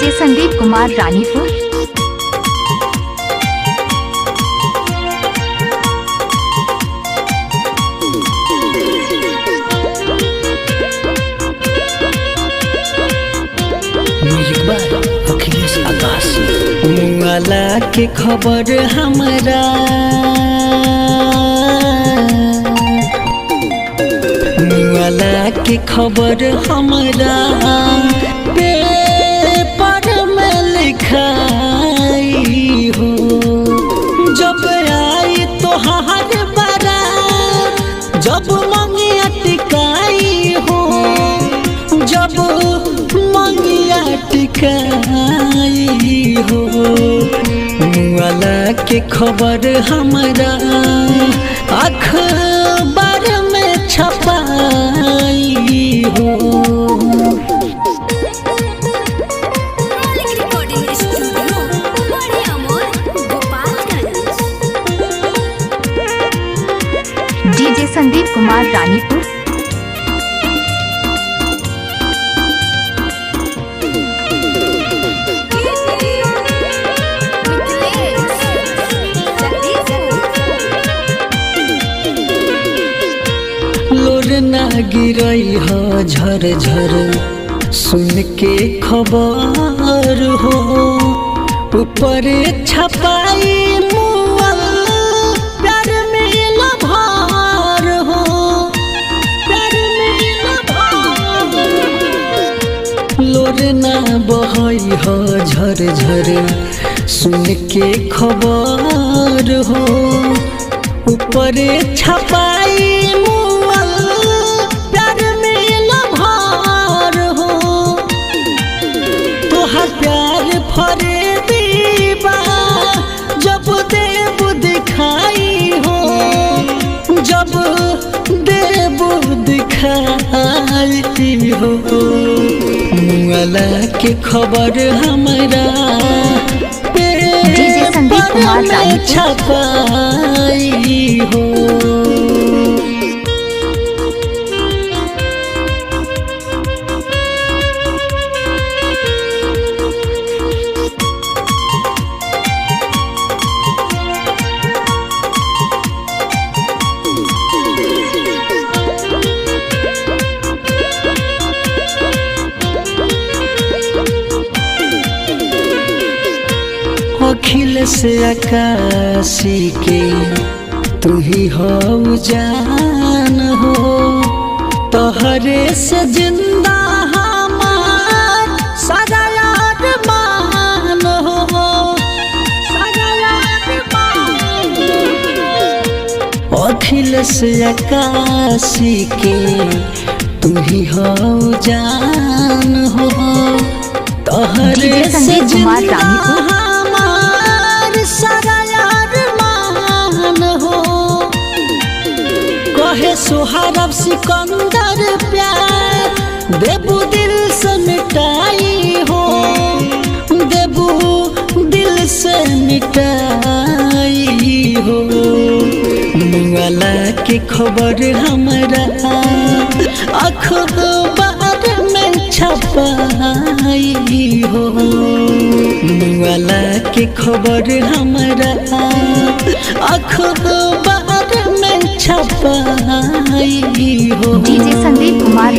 DJ Sandeep Kumar Ranipur. Akhilesh आकाश मुआला के खबर हमरा मुआला के खबर हमरा पेपर में लिखाई हो। जब आई तो हार बरा जब मंगिया टिकाई हो। जब मंगिया टिकाई हो मुआला के खबर हमरा अखबार में छपाई हो। डीजे संदीप कुमार रानीपुर। लोर ना गिरई हो झर झर सुन के खबर हो। ऊपर छपाई मुअल प्यार में लभार हो। प्यार में लभार लोर ना बहई हो झर झर सुन के खबर हो। ऊपर छपाई फरे दीवा जब देव दिखाई हो। जब देव दिखाई हो मुआला के खबर हमरा पेपर में छपाई हो। अखिलेश आकाशी के तू ही हो जान हो। तोहरे से जिंदा हमार सारा अरमान हो। सारा अरमान अखिलेश आकाशी के तू ही हो जान हो। तोहरे से जिंदा कहे सुहारब सिकंदर प्यार देबू दिल से मिटाई हो। देबू दिल से मिटाई हो मुआला के खबर हमरा अखबार में छपाई हो। मुआला के खबर हमरा अखबार में छपाई हो। डीजे संदीप कुमार